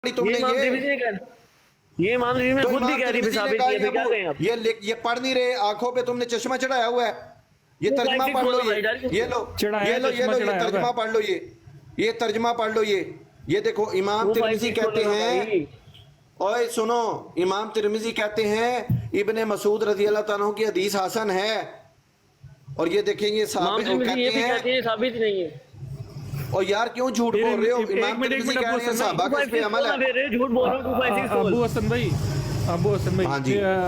तुमने ये इमाम तिरमिज़ी ने खुद भी कह रही साबित किया, फिर क्या कहें आप? ये पढ़ नहीं रहे, आंखों पे तुमने चश्मा चढ़ाया हुआ है। ये तर्जमा पढ़ लो, ये लो ये तर्जमा पढ़ लो, ये तर्जमा पढ़ लो, ये देखो इमाम तिरमिज़ी कहते हैं, ओए सुनो, इमाम तिरमिज़ी कहते हैं इब्ने मसूद रज़ी अल्लाह तआला की हदीस हसन है, और ये देखेंगे साबित कहते हैं साबित नहीं है। और यार क्यों झूठ बोल रहे हो? इमाम तिरमिज़ी कह रहे हैं सहाबा के पे अमल है। झूठ बोल रहा हूं। अबू हसन भाई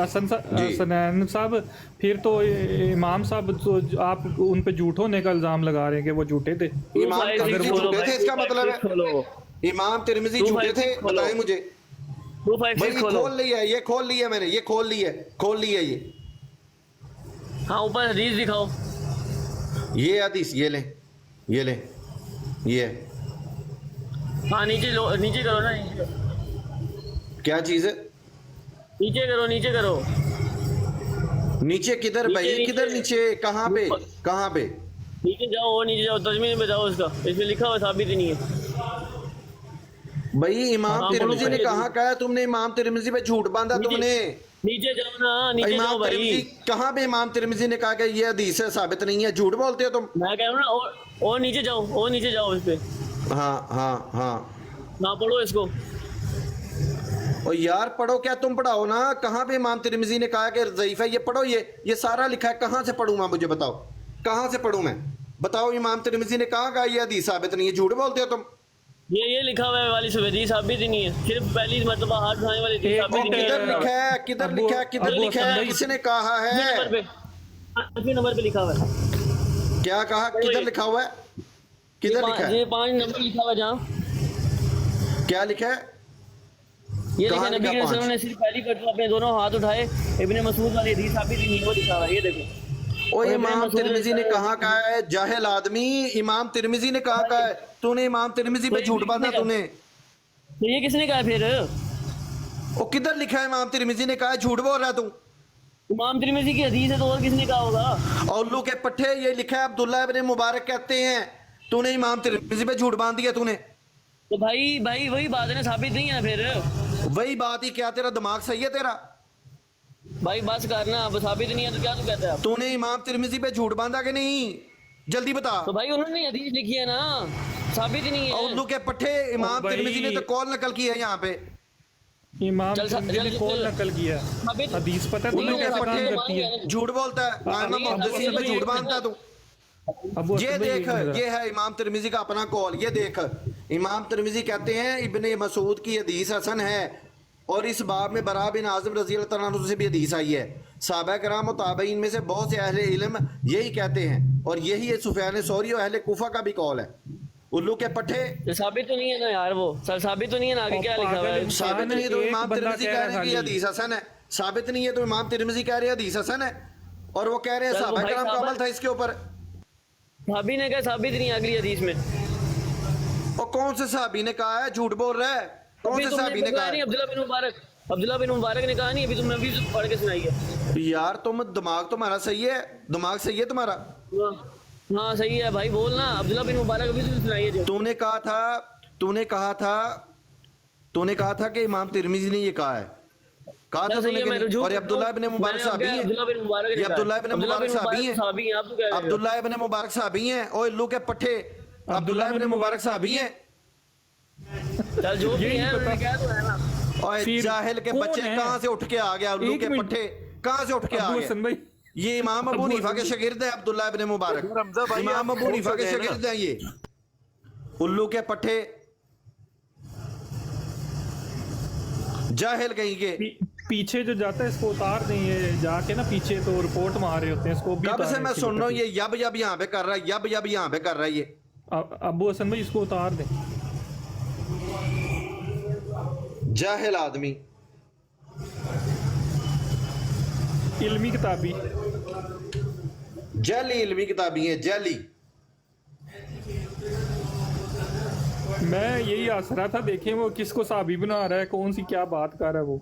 हसनैन साहब, फिर तो इमाम साहब तो आप उन पे झूठ होने का इल्जाम लगा रहे हैं कि वो झूठे थे। इमाम तिरमिज़ी झूठे थे, इसका मतलब है इमाम तिरमिज़ी झूठे थे? बताएं मुझे। भाई खोल लिया है, ये खोल लिया मैंने, ये खोल लिया ये। हाँ ऊपर हदीस दिखाओ, ये हदीस, ये ले ये। हाँ नीचे करो ना, नीचे क्या चीज है? नीचे करो। नीचे किधर भाई? किधर नीचे? कहाँ पे? नीचे जाओ, तर्जुमे में जाओ उसका, इसमें लिखा हुआ साबित ही नहीं है भाई। इमाम तिरमिज़ी ने कहाँ कहा? तुमने इमाम तिरमिज़ी पे झूठ बांधा तुमने। नीचे जाओ ना, नीचे जाओ भाई। कहाँ पे इमाम तिरमिज़ी ने कहा कि ये हदीस है, साबित नहीं है? झूठ बोलते हो तुम। मैं कह रहा हूँ ना, और नीचे जाओ इस पे। हाँ ना पढ़ो इसको। और यार पढ़ो, क्या तुम पढ़ाओ ना। कहाँ पे इमाम तिरमिज़ी ने कहा कि ज़ईफ़ है? ये पढ़ो, ये सारा लिखा है। कहाँ से पढ़ूँ मैं? मुझे बताओ, कहाँ से पढ़ूँ मैं? बताओ, इमाम तिरमिज़ी ने कहा ये हदीस साबित नहीं है? झूठ बोलते हो तुम। ये लिखा हुआ है वाली हदीस साबित ही नहीं है, सिर्फ पहली मर्तबा हाथ उठाने वाली हदीस साबित नहीं है। किधर लिखा है? किसने कहा है? नंबर पे लिखा हुआ है। क्या कहा? किधर लिखा हुआ है? किधर लिखा है? ये 5 नंबर लिखा हुआ है जहाँ। क्या लिखा है? ये लिखा नबी के वसल्लम ने सिर्फ पहली मर्तबा अपने दोनों हाथ उठाए, इब्ने मसूद वाली हदीस साबित ही नहीं, वो लिखा हुआ है, ये देखो। ओ इमाम तिरमिज़ी ने कहाँ कहा है? जाहिल आदमी, इमाम तिरमिज़ी ने कहाँ कहा है? तूने इमाम तिरमिज़ी पे झूठ बांधा तूने। तो ये किसने कहा फिर? ओ किधर लिखा है? इमाम तिरमिज़ी ने कहा है, झूठ बोल रहा है तू। इमाम तिरमिज़ी की हदीस है तो और किसने कहा होगा? और उल्लू के पट्टे, ये लिखा है अब्दुल्ला इब्ने मुबारक कहते हैं। तूने इमाम तिरमिज़ी पे झूठ बांध दिया तूने। तो भाई वही बात है ना, साबित नहीं है ना फिर। वही बात ही क्या? तेरा दिमाग सही है तेरा? भाई बस करना, अब साबित नहीं है तो क्या तू कहता है? तूने इमाम तिरमिज़ी पे झूठ बांधा कि नहीं? जल्दी बता। तो भाई उन्होंने हदीस लिखी है ना, साबित ही नहीं है। उल्लू के पट्टे, इमाम तिरमिज़ी ने तो कॉल नकल की है यहाँ पे। इमाम तिरमिज़ी ने कॉल नकल किया हदीस, पता है उल्लू के करती है। पट्टे झूठ बोलता है, मुहद्दिसीन पे झूठ बांधता है तू। ये देख, ये है इमाम तिरमिज़ी का अपना कॉल। ये देख, इमाम तिरमिज़ी कहते हैं इब्ने मसूद की हदीस हसन है, और इस बाब में बरा बिन आज़िम रज़ी अल्लाह तआला अन्हु से भी हदीस आई है। सहाबा किराम और ताबईन में से बहुत से अहले इल्म यही कहते हैं, और यही सुफयान सौरी और अहले कूफा का भी कौल है। उल्लू के पट्टे साबित तो नहीं है ना यार, वो साबित तो नहीं है ना, आगे क्या लिखा हुआ है? साबित नहीं है तो इमाम तिरमिज़ी कह रहे हैं कि हदीस हसन है। साबित नहीं है तो इमाम तिरमिज़ी कह रहे हैं हदीस हसन है, और वो कह रहे हैं सहाबा किराम का अमल था इसके ऊपर। साहबी ने कहा साबित नहीं है अगली हदीस में। और कौन से साहबी ने कहा है? झूठ बोल रहा है। कौन से साहबी ने कहा? अब्दुल्ला बिन मुबारक ने कहा नहीं, अभी तुमने अभी पढ़ के सुनाई है। यार तुम, दिमाग तुम्हारा सही है? दिमाग सही है तुम्हारा? हाँ सही है भाई, बोलना। अब्दुल्ला बिन मुबारक अभी तुमने सुनाई है। तूने कहा था कि इमाम तिरमिज़ी ने ये कहा है, कहा था तूने। और अब्दुल्ला इब्ने मुबारक साहबी हैं। ये अब्दुल्ला इब्ने मुबारक साहबी हैं। अब्दुल्ला इब्ने मुबारक साहबी हैं। और इल्लू के पट्टे, अब्दुल्ला इब्ने मुबारक साहबी हैं। चल जो भी है, मैं कह तो है ना। और जाहिल के बच्चे कहाँ से उठ के आ गया? उल्लू के पट्टे कहाँ से उठ के आ गया? ये इमाम अबू हनीफा के शागिर्द है अब्दुल्ला इब्ने मुबारक। इमाम अबू हनीफा के शागिर्द हैं ये। उल्लू के पट्टे, जाहिल कहीं के। पीछे जो जाता है इसको उतार दें, ये जाके ना पीछे तो रिपोर्ट मार रहे होते हैं इसको भी। कब से मैं सुन रहा हूँ ये यब यहाँ पे कर रहा है, यब यहाँ पे कर रहा है ये। अबू हसन भाई इसको उतार दें। जाहिल आदमी, इल्मी किताबी, जैली इल्मी किताबी है, जैली। मैं यही हंस रहा था, देखें वो किसको साहबी बना रहा है, कौन सी क्या बात कर रहा है वो।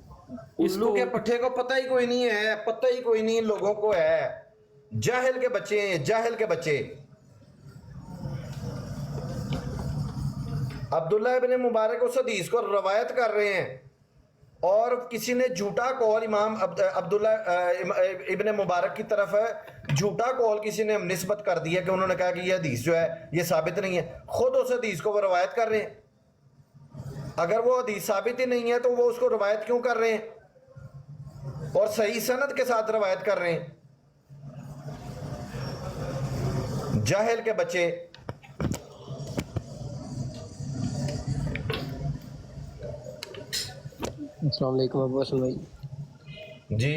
उल्लू के पट्टे को पता ही कोई नहीं है, पता ही कोई नहीं लोगों को है। जाहिल के बच्चे हैं, जाहिल के बच्चे। عبداللہ ابن مبارک اس حدیث کو روایت کر رہے ہیں اور کسی نے جھوٹا قول امام عبداللہ ابن مبارک کی طرف جھوٹا قول کسی نے نسبت کر دیا کہ انہوں نے کہا کہ یہ حدیث جو ہے یہ ثابت نہیں ہے. خود اس حدیث کو وہ روایت kar rahe ہیں. اگر وہ حدیث ثابت ہی نہیں ہے تو وہ اس کو روایت کیوں کر رہے ہیں اور صحیح سند کے ساتھ روایت کر رہے ہیں؟ جاہل کے بچے. السلام علیکم ابو حسن بھائی.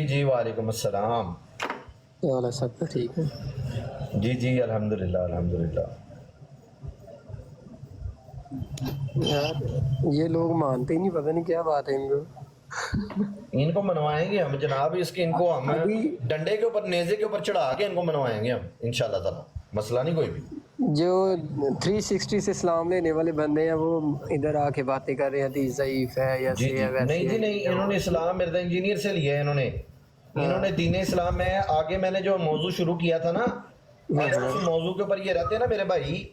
جی وعلیکم السلام. کیا حال ہے؟ سب کا ٹھیک ہے؟ جی الحمدللہ الحمدللہ. یار یہ لوگ مانتے ہی نہیں، پتہ نہیں کیا بات ہے ان کو منوائیں گے ہم جناب. اس کے ان کو ہم ڈنڈے کے اوپر نیزے کے اوپر چڑھا کے ان کو منوائیں گے ہم انشاءاللہ تعالی. مسئلہ نہیں کوئی بھی. جو 360 سے اسلام لینے والے بندے ہیں وہ ادھر آ کے باتیں کر رہے ہیں حدیث ضعیف ہے یا جی ہے ویسے نہیں نہیں، انہوں نے اسلام مرزا انجینئر سے لیا ہے. انہوں نے دین اسلام میں آگے میں نے جو موضوع شروع کیا تھا نا، اگر اس موضوع کے اوپر یہ رہتے ہیں نا میرے بھائی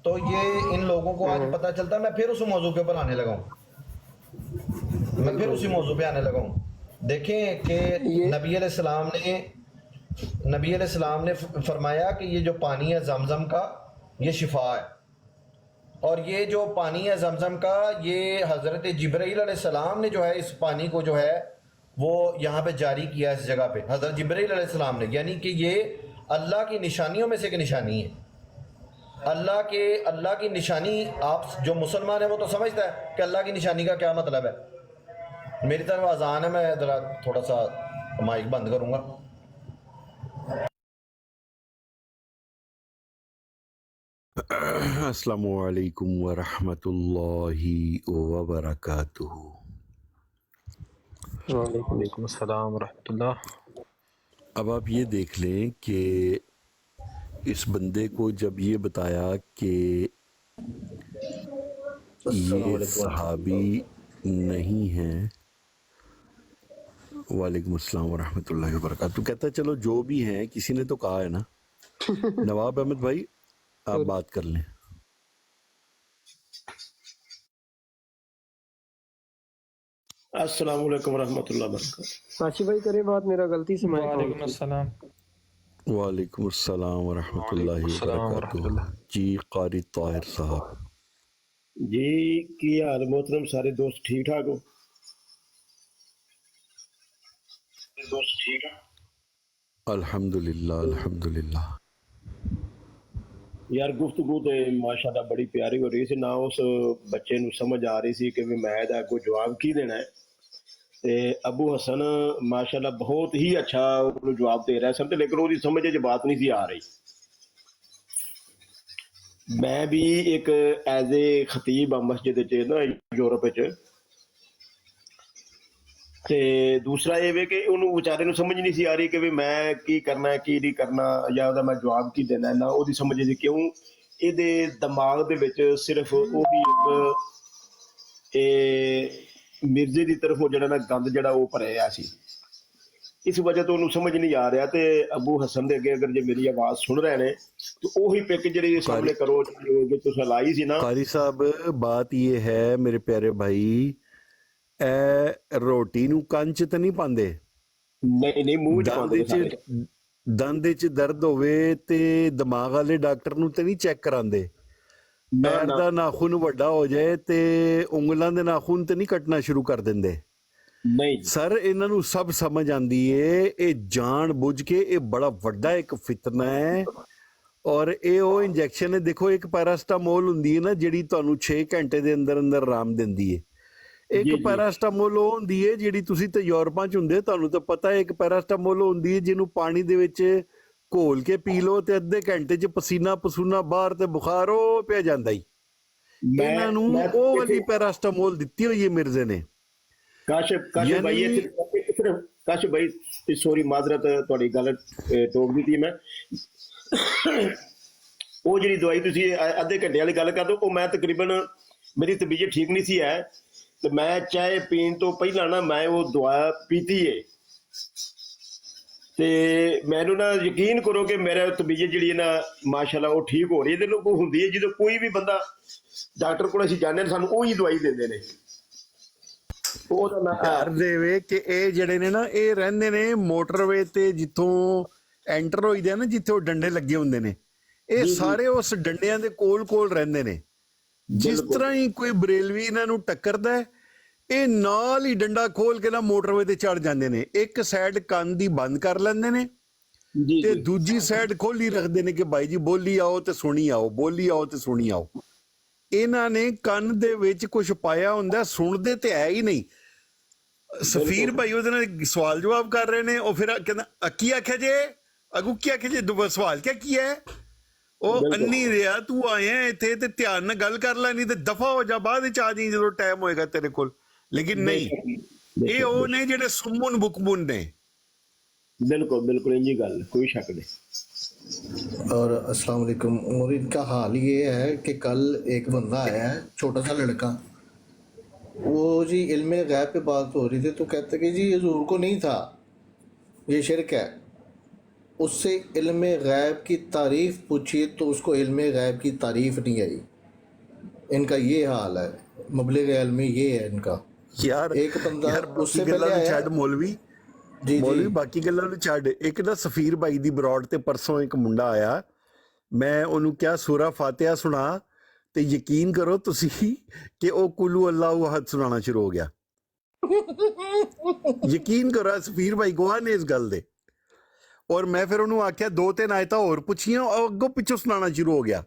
تو یہ ان لوگوں کو آج پتہ چلتا ہے. میں پھر اس موضوع کے اوپر آنے لگا ہوں. میں پھر اسی موضوع پہ آنے لگا ہوں. دیکھیں کہ نبی علیہ السلام نے فرمایا کہ یہ جو پانی ہے زمزم کا یہ شفا ہے، اور یہ جو پانی ہے زمزم کا یہ حضرت جبرائیل علیہ السلام نے جو ہے اس پانی کو جو ہے وہ یہاں پہ جاری کیا اس جگہ پہ. حضرت جبرائیل علیہ السلام نے، یعنی کہ یہ اللہ کی نشانیوں میں سے ایک نشانی ہے. اللہ کی نشانی. آپ جو مسلمان ہے وہ تو سمجھتا ہے کہ اللہ کی نشانی کا کیا مطلب ہے. میری طرف اذان ہے، میں ذرا تھوڑا سا مائک بند کروں گا. السلام علیکم ورحمۃ اللہ وبرکاتہ. وعلیکم السلام ورحمۃ اللہ. اب آپ یہ دیکھ لیں کہ اس بندے کو جب یہ بتایا کہ یہ صحابی نہیں ہیں، وعلیکم السلام ورحمۃ اللہ وبرکاتہ، تو کہتا ہے چلو جو بھی ہیں کسی نے تو کہا ہے نا. نواب احمد بھائی آپ بات کر لیں. السلام علیکم ورحمۃ اللہ وبرکاتہ. کاشی بھائی کرے بات، میرا غلطی سے میں وعلیکم السلام. وعلیکم السلام ورحمۃ اللہ وبرکاتہ. جی قاری طاہر صاحب. جی کی حال محترم؟ سارے دوست ٹھیک ٹھاک ہو؟ الحمدللہ الحمدللہ. یار گفتگو تو ماشاءاللہ بڑی پیاری ہو رہی سی. نہ اس بچے نو سمجھ آ رہی سی کہ میں دا کو جواب کی دینا ہے. تے ابو حسن ماشاءاللہ بہت ہی اچھا جواب دے رہا ہے، لیکن وہ سمجھ جو بات نہیں سی آ رہی. میں بھی ایک ایز اے خطیب مسجد نا یورپ تے دوسرا یہ کہ انہوں بیچارے نو سمجھ نہیں سی آ رہی کہ میں کی کرنا ہے کی نہیں کرنا یا میں جواب کی دینا ہے. نہ وہ سمجھ سی کیوں یہ دماغ دے وچ صرف وہ ایک مرزے دی طرف جڑا نا گند جڑا وہ بھریا سی. اس وجہ تو انہوں سمجھ نہیں آ رہا. تے ابو حسن دے اگے اگر جے میری آواز سن رہے ہیں تو وہی پک جڑی سامنے کرو جو تساں لائی سی نا. قاری صاحب بات یہ ہے میرے پیارے بھائی، اے روٹی نو کنچ تے نہیں پاندے، نہیں منہ چ پاندے سارے. دند وچ درد ہوئے تے دماغ والے ڈاکٹر نو تے نہیں چیک کراندے. پیر دا ناخن وڈا ہو جائے تے انگلاں دے ناخن تے نہیں کٹنا شروع کر دیندے. نہیں سر انہاں نو سب سمجھ آندی ہے اے جان بوجھ کے اے بڑا وڈا ایک فتنہ ہے. اور اے او انجیکشن ہے، دیکھو ایک پیراسٹامول ہوندی ہے نا جڑی تانوں 6 گھنٹے دے اندر اندر آرام دیندی ہے. ایک پیراسٹامول ہوندی ہے جیڑی تسی تے یورپاں چ ہوندے، تانوں تے پتہ ہے ایک پیراسٹامول ہوندی ہے جنوں پانی دے وچ گھول کے پی لو تے ادھے گھنٹے چ پسینہ پسونہ باہر تے بخار ہو پیا جاندا ہی. انہاں نوں او والی پیراسٹامول دتی ہوئی ہے مرزے نے. کاشف بھائی سوری معذرت تہاڈی گل ٹوک دتی میں. وہ جڑی دوائی تسی ادھے گھنٹے والی گل کر دو، وہ میں تقریباً میری طبیعت ٹھیک نہیں سی ہے تو میں چائے پین تو پہلا نا میں وہ دوا پیتی ہے. تے مینوں نا یقین کرو کہ میرا طبیعت جڑی ہے نا ماشاءاللہ وہ ٹھیک ہو رہی ہے. تے لوگ ہوندی ہے جدوں کوئی بھی بندہ ਡਾਕਟਰ ਕੋਲ ਅਸੀਂ ਜਾਂਦੇ ਨੇ, ਸਾਨੂੰ ਉਹੀ ਦਵਾਈ ਦਿੰਦੇ ਨੇ। ਉਹਦਾ ਨਾਂ ਯਾਰ ਦੇਵੇ ਕਿ ਇਹ ਜਿਹੜੇ ਨੇ ਨਾ, ਇਹ ਰਹਿੰਦੇ ਨੇ ਮੋਟਰਵੇ ਤੇ, ਜਿੱਥੋਂ ਐਂਟਰ ਹੋਈਦੇ ਆ ਨਾ, ਜਿੱਥੇ ਉਹ ਡੰਡੇ ਲੱਗੇ ਹੁੰਦੇ ਨੇ, ਇਹ ਸਾਰੇ ਉਸ ਡੰਡਿਆਂ ਦੇ ਕੋਲ ਕੋਲ ਰਹਿੰਦੇ ਨੇ। ਜਿਸ ਤਰ੍ਹਾਂ ਹੀ ਕੋਈ ਬਰੇਲਵੀ ਇਹਨਾਂ ਨੂੰ ਟੱਕਰਦਾ ਹੈ, ਇਹ ਨਾਲ ਹੀ ਡੰਡਾ ਖੋਲ ਕੇ ਨਾ ਮੋਟਰਵੇ ਤੇ ਚੜ ਜਾਂਦੇ ਨੇ। ਇੱਕ ਸਾਈਡ ਕੰਨ ਦੀ ਬੰਦ ਕਰ ਲੈਂਦੇ ਨੇ ਤੇ ਦੂਜੀ ਸਾਈਡ ਖੋਲੀ ਰੱਖਦੇ ਨੇ ਕਿ ਭਾਈ ਜੀ ਬੋਲੀ ਆਓ ਤੇ ਸੁਣੀ ਆਓ, ਬੋਲੀ ਆਓ ਤੇ ਸੁਣੀ ਆਓ। ਇਹਨਾਂ ਨੇ ਕੰਨ ਦੇ ਵਿੱਚ ਕੁਝ ਪਾਇਆ ਹੁੰਦਾ, ਸੁਣਦੇ ਤੇ ਹੈ ਹੀ ਨਹੀਂ। ਸਫੀਰ ਭਾਈ ਉਹਦੇ ਨਾਲ ਸਵਾਲ ਜਵਾਬ ਕਰ ਰਹੇ ਨੇ, ਉਹ ਫਿਰ ਕਹਿੰਦਾ ਕੀ ਆਖਿਆ ਜੇ, ਅਗੂ ਕੀ ਆਖਿਆ ਜੇ, ਸਵਾਲ ਕੀ ਹੈ। ਉਹ ਅੰਨੀ ਰਿਹਾ, ਤੂੰ ਆਇਆ ਇੱਥੇ ਤੇ ਧਿਆਨ ਨਾਲ ਗੱਲ ਕਰ ਲੈ, ਨਹੀਂ ਤੇ ਦਫਾ ਹੋ ਜਾ, ਬਾਅਦ ਵਿੱਚ ਆ ਜਾਈਂ ਜਦੋਂ ਟਾਈਮ ਹੋਏਗਾ ਤੇਰੇ ਕੋਲ। ਲੇਕਿਨ ਨਹੀਂ, ਇਹ ਉਹ ਨੇ ਜਿਹੜੇ ਸੁਮਨ ਬੁਕਮੁਨ ਨੇ। बिल्कुल बिल्कुल इंजी गल, कोई शक नहीं। और अस्सलाम वालेकुम। और इनका हाल ये है कि कल एक बंदा आया है, छोटा सा लड़का, वो जी इल्म गैब पे बात हो रही थी, तो कहते कि जी ये हजूर को नहीं था, ये शिरक है। उससे इल्म गैब की तारीफ पूछी तो उसको इल्म गैब की तारीफ नहीं आई। इनका ये हाल है, मबलिग इल्म ये है इनका। यार एक बंदा उससे पहले आया, मौलवी जी ਮੌਲਵੀ जी ਬਾਕੀ ਗੱਲਾਂ ਨੂੰ ਛੱਡ। ਇੱਕ ਨਾ ਸਫੀਰ ਬਾਈ ਦੀ ਬਰੌਡ ਤੇ ਪਰਸੋਂ ਇੱਕ ਮੁੰਡਾ ਆਇਆ, ਮੈਂ ਉਹਨੂੰ ਕਿਹਾ ਸੂਰਾ ਫਾਤਿਹਾ ਸੁਣਾ, ਤੇ ਯਕੀਨ ਕਰੋ ਤੁਸੀਂ ਕਿ ਉਹ ਕੁਲੂ ਅੱਲਾਹੁ ਅਹਦ ਸੁਣਾਉਣਾ ਸ਼ੁਰੂ ਹੋ ਗਿਆ। ਯਕੀਨ ਕਰੋ, ਸਫੀਰ ਬਾਈ ਗਵਾਹ ਨੇ ਇਸ ਗੱਲ ਦੇ। ਔਰ ਮੈਂ ਫਿਰ ਉਹਨੂੰ ਆਖਿਆ 2-3 ਆਇਤਾਂ ਹੋਰ ਪੁੱਛੀਆਂ, ਉਹ ਅੱਗੋਂ ਪਿੱਛੋਂ ਸੁਣਾਉਣਾ ਸ਼ੁਰੂ ਹੋ ਗਿਆ।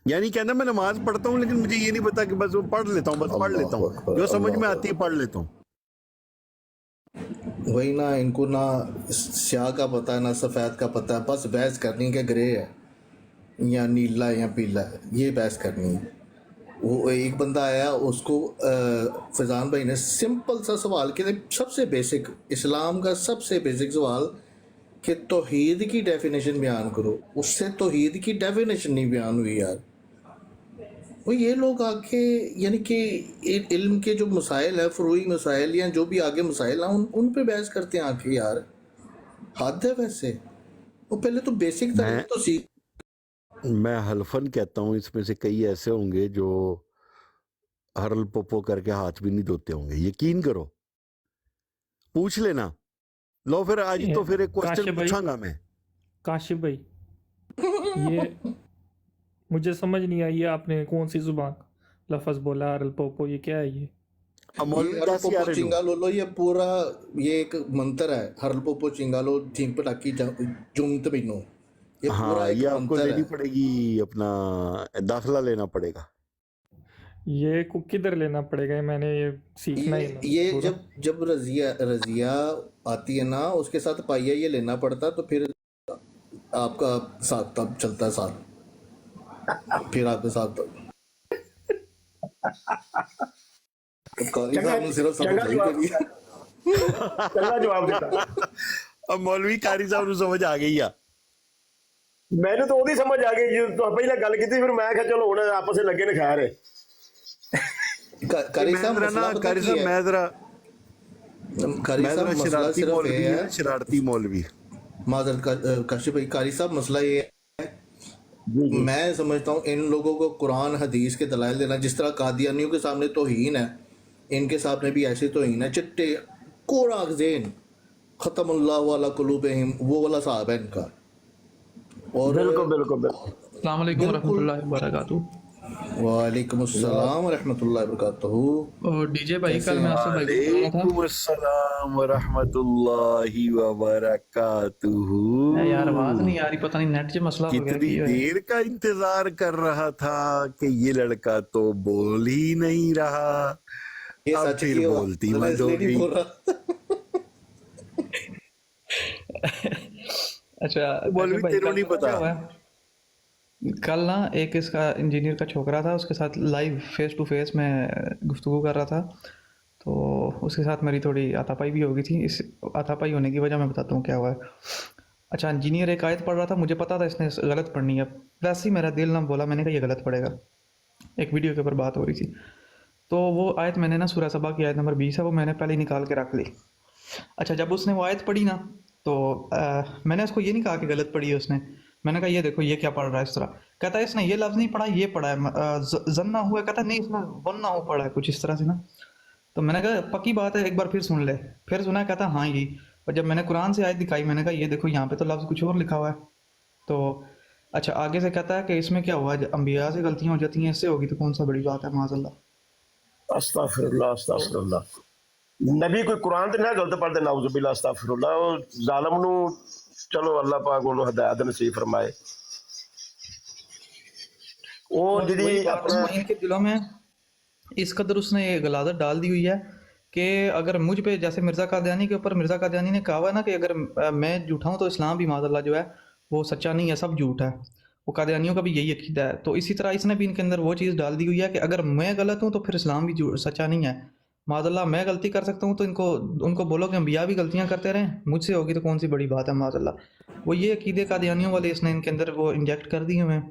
यानी कहना मैं नमाज पढ़ता हूँ लेकिन मुझे ये नहीं पता कि बस वो पढ़ लेता हूँ, बस पढ़ लेता हूँ, जो समझ में आती है पढ़ लेता हूँ। वही ना, इनको ना स्याह का पता है ना सफ़ेद का पता है, बस बहस करनी के ग्रे है या नीला या पीला है, ये बहस करनी है। वो एक बंदा आया, उसको फैज़ान भाई ने सिंपल सा सवाल किया, सबसे बेसिक इस्लाम का सबसे बेसिक सवाल कि तौहीद की डेफिनेशन बयान करो। उससे तौहीद की डेफिनेशन नहीं बयान हुई यार। वो ये लोग आके यानी कि इल्म के जो मसाइल है, फरूई मसाइल या जो भी आगे मसाइल हैं, उन पे बहस करते हैं आके यार। हद है वैसे। वो पहले तो बेसिक तरीके तो सीख। मैं हल्फन कहता हूँ इसमें से कई ऐसे होंगे जो हरल पोपो करके हाथ भी नहीं धोते होंगे, यकीन करो, पूछ लेना। लो फिर आज तो फिर एक क्वेश्चन पूछांगा मैं। काशिफ भाई, ये मुझे समझ नहीं आई, आपने कौन सी जुबान लफ्ज बोला हरल पोपो, ये क्या है? ये हरल पोपो चिंगालो, ये पूरा ये एक मंत्र है। हरल पोपो चिंगालो थीम पर टाकी जुंत बिनो, ये पूरा एक ये आपको मंत्र लेनी है। पड़ेगी, अपना दाखिला लेना पड़ेगा। ये को किधर लेना पड़ेगा? मैंने ये सीखना ही नहीं। ये जब रजिया आती है ना, उसके साथ पाइया ये लेना पड़ता, तो फिर आपका साथ तब चलता है साथ, फिर आपके साथ सिर्फ जवाब देता। अब मौलवी कारी साहब ਨੂੰ ਸਮਝ ਆ ਗਈ ਆ। ਮੈਨੂੰ ਤਾਂ ਉਹਦੀ ਸਮਝ ਆ ਗਈ ਜਦੋਂ ਤੋਂ ਪਹਿਲਾਂ ਗੱਲ ਕੀਤੀ, ਫਿਰ ਮੈਂ ਕਿਹਾ ਚਲੋ ਹੁਣ ਆਪਸ ਵਿੱਚ ਲੱਗੇ ਨੇ ਖੈਰ। कारी साहब मसला पता कारी क्या साहब है? मैं जरा मसला सिर्फ ये है, शरारती मौलवी माजरत काशिफ भाई, कारी साहब मसला ये है, मैं समझता हूँ इन लोगों को कुरान हदीस के दलाइल देना, जिस तरह कादियानियों के सामने तौहीन है, इनके सामने भी ऐसी तौहीन है। चिट्टे कोरा ज़ेन ख़त्मल्लाहु अला कुलूबिहिम, वो वाला साहब है इनका। और बिल्कुल बिल्कुल बिल्कुल। अस्सलाम वालेकुम रहमतुल्लाहि व बरकातुहू। वालेकुम अस्सलाम व रहमतुल्लाहि व बरकातुहू। और डीजे भाई, कल मैं आपसे भाई बोल रहा था। वालेकुम अस्सलाम व रहमतुल्लाहि व बरकातुहू। यार आवाज नहीं आ रही, पता नहीं नेट से मसला हो गया। कितनी देर का इंतजार कर रहा था कि ये लड़का तो बोल ही नहीं रहा, ये अब सच फिर की बोलती मैं मत हो इसलिए नहीं गई। बोल रहा। अच्छा मौलवी भाई, तेरे कल नहीं पता पता। क्या हुआ है? कल ना एक इसका इंजीनियर का छोकरा था, उसके साथ लाइव फेस टू फेस में गुफ्तगू कर रहा था, तो उसके साथ मेरी थोड़ी हाथापाई भी हो गई थी। इस हाथापाई होने की वजह मैं बताता हूँ क्या हुआ है। अच्छा, इंजीनियर एक आयत पढ़ रहा था, मुझे पता था इसने गलत पढ़नी है, वैसे ही मेरा दिल ना बोला, मैंने कहा ये गलत पढ़ेगा। एक वीडियो के ऊपर बात हो रही थी, तो वो आयत मैंने ना सूरह सबा की आयत नंबर 20 है, वो मैंने पहले ही निकाल के रख ली। अच्छा, जब उसने वो आयत पढ़ी ना, तो मैंने उसको ये नहीं कहा कि गलत पढ़ी है उसने, मैंने कहा ये देखो ये क्या पढ़ रहा है इस तरह। कहता है इसने ये लफ्ज़ नहीं पढ़ा, ये पढ़ा है जन्ना हुआ। कहता है नहीं इसने वन्ना हो पढ़ा है, कुछ इस तरह से ना। तो मैंने कहा पक्की बात है, एक बार फिर सुन ले। फिर सुना, कहता हाँ यही। और जब मैंने कुरान से आयत दिखाई, मैंने कहा ये देखो यहाँ पे तो लफ्ज़ कुछ और लिखा हुआ है। तो अच्छा आगे से कहता है कि इसमें क्या हुआ, अंबिया से गलतियाँ हो जाती हैं, इससे होगी तो कौन सा बड़ी बात है, माज़अल्लाह। अस्तगफिरुल्लाह अस्तगफिरुल्लाह। नबी कोई कुरान ते ना गलत पढ़दे, नाउजुबिल्लाह अस्तगफिरुल्लाह। ਉਹ ਜ਼ਾਲਮ ਨੂੰ ਚਲੋ ਅੱਲਾਹ ਪਾਕ ਉਹਨੂੰ ਹਦਾਇਤ ਨਸੀਬ ਫਰਮਾਏ। ਉਹ ਜਿਹੜੀ अपना इनके दिलों में इस कदर उसने ये गलादत डाल दी हुई है कि अगर मुझ पे, जैसे मिर्ज़ा कादियानी के ऊपर मिर्ज़ा कादियानी ने कहा हुआ है ना कि अगर मैं झूठा हूँ तो इस्लाम भी माज़अल्लाह जो है वो सच्चा नहीं है, सब झूठ है। वो कादियानियों का भी यही अकीदा है। तो इसी तरह इसने भी इनके अंदर वो चीज़ डाल दी हुई है कि अगर मैं गलत हूँ तो फिर इस्लाम भी सच्चा नहीं है। माज़अल्लाह मैं गलती कर सकता हूँ तो उनको बोलो कि अंबिया भी गलतियाँ करते रहें, मुझसे होगी तो कौन सी बड़ी बात है, माज़अल्लाह। वो ये अकीदे कादियानियों वाले इसने इनके अंदर वो इंजेक्ट कर दिए हुए हैं।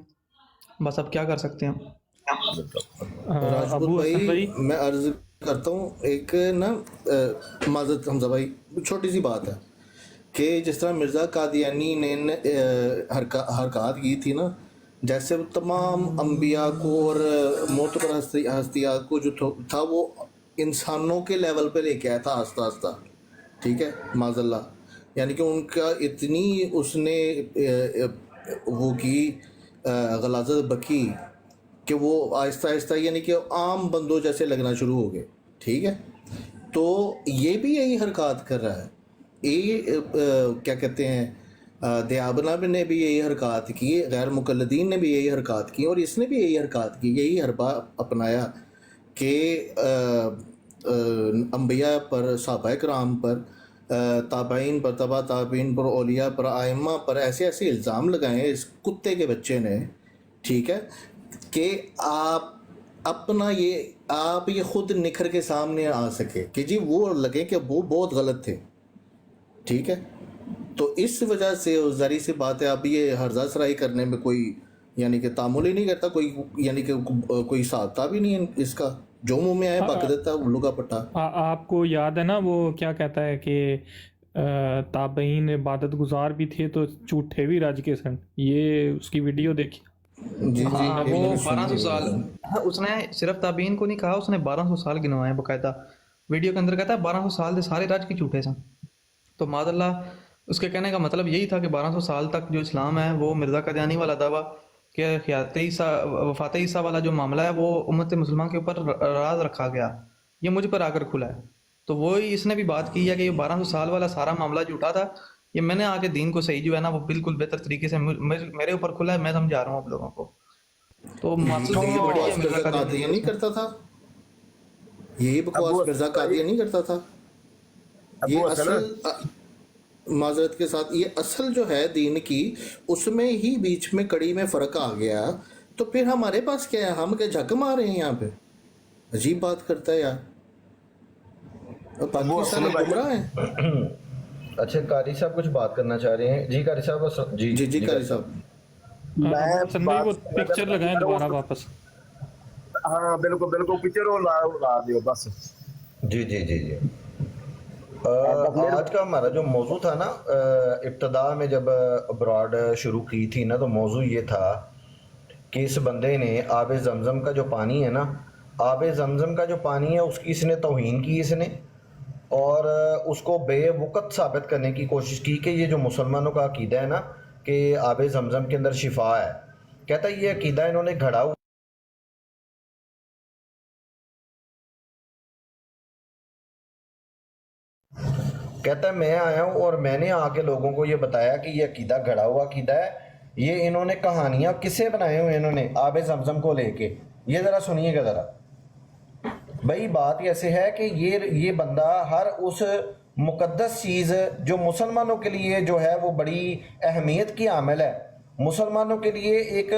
बस अब क्या कर सकते हैं। राजपूत भाई मैं अर्ज करता हूँ एक ना माजरत हमजा भाई, छोटी सी बात है कि जिस तरह मिर्ज़ा कादियानी ने हरकत की थी ना, जैसे तमाम अंबिया को और मोतबर हस्तियात को जो था वो इंसानों के लेवल पे लेके आया था आस्ता आस्ता, ठीक है, माज़अल्लाह। यानी कि उनका इतनी उसने वो की गलाज़त बकी कि वो आहिस्ता आहिस्ता यानी कि आम बंदों जैसे लगना शुरू हो गए, ठीक है। तो ये भी यही हरकत कर रहा है। ये क्या कहते हैं, दयाबना ने भी यही हरकत की, गैर मुकल्लदीन ने भी यही हरकत की, और इसने भी यही हरकत की, यही हरबा अपनाया कि अंबिया पर, सहाबा किराम पर, ताबईन पर, तबा ताबईन पर, औलिया पर, आइम्मा पर ऐसे ऐसे इल्ज़ाम लगाए इस कुत्ते के बच्चे ने, ठीक है, कि आप अपना ये खुद निखर के सामने आ सके कि जी वो लगे कि वो बहुत गलत थे, ठीक है। तो इस वजह से ज़ाहिर सी बात है, अब ये हर्जा सराई करने में कोई यानी कि तामुल ही नहीं करता, कोई यानी कि कोई साधता भी नहीं है इसका, जो मुंह में आए पक देता है उल्लू का पट्टा। आपको याद है ना वो क्या कहता है कि ताबईन इबादत गुजार भी थे तो झूठे भी राज के सन, ये उसकी वीडियो देखी। जी हाँ, जी, वो 1200 साल, हाँ, उसने सिर्फ ताबीन को नहीं कहा, उसने 1200 साल गिनवाए बाकायदा। वीडियो के अंदर कहता है 1200 साल से सारे राज के झूठे सन। तो माज़अल्लाह उसके कहने का मतलब यही था कि 1200 साल तक जो इस्लाम है वो मिर्ज़ा कादियानी वाला दावा कि वफ़ात ईसा वाला जो मामला है वो उम्मत मुसलमान के ऊपर राज रखा गया, ये मुझ पर आकर खुला है। तो वही इसने भी बात की है कि ये 1200 साल वाला सारा मामला झूठा था, ये मैंने आके दीन को सही जो है ना वो बिल्कुल बेहतर तरीके से मेरे ऊपर खुला है, मैं समझा रहा हूँ आप लोगों को। तो नहीं करता था यही बकवास, मिर्ज़ा कादियानी नहीं करता था। ये असल माजरत के साथ ये असल जो है दीन की, उसमें ही बीच में कड़ी में फ़र्क आ गया। तो फिर हमारे पास क्या है, हम क्या झक मारे हैं यहाँ पे? अजीब बात करता है यार, पाकिस्तान में गुमराह है। अच्छा कारी साहब कुछ बात करना चाह रहे हैं? जी कारी साहब। जी जी जी कारी साहब, मैं वो पिक्चर लगाएं दोबारा वापस। हाँ बिल्कुल बिल्कुल, पिक्चर वो ला दियो बस। जी जी जी जी। आज का हमारा जो मौजू था ना, इब्तदा में जब अब्रॉड शुरू की थी ना, तो मौजू ये था कि इस बंदे ने आब जमज़म का जो पानी है ना, आब जमज़म का जो पानी है उसकी इसने तौहीन की इसने, और उसको बेवक़्त साबित करने की कोशिश की कि ये जो मुसलमानों का अकीदा है ना कि आब जमज़म के अंदर शिफा है, कहता है ये अकीदा इन्होंने घड़ा हुआ कहता है मैं आया हूँ और मैंने आके लोगों को ये बताया कि ये अकीदा घड़ा हुआ अकीदा है। ये इन्होंने कहानियाँ किससे बनाए हुए इन्होंने आब जमज़म को लेके, ये ज़रा सुनिएगा ज़रा भाई। बात ऐसे है कि ये बंदा हर उस मुक़द्दस चीज़ जो मुसलमानों के लिए जो है वो बड़ी अहमियत की आमिल है, मुसलमानों के लिए एक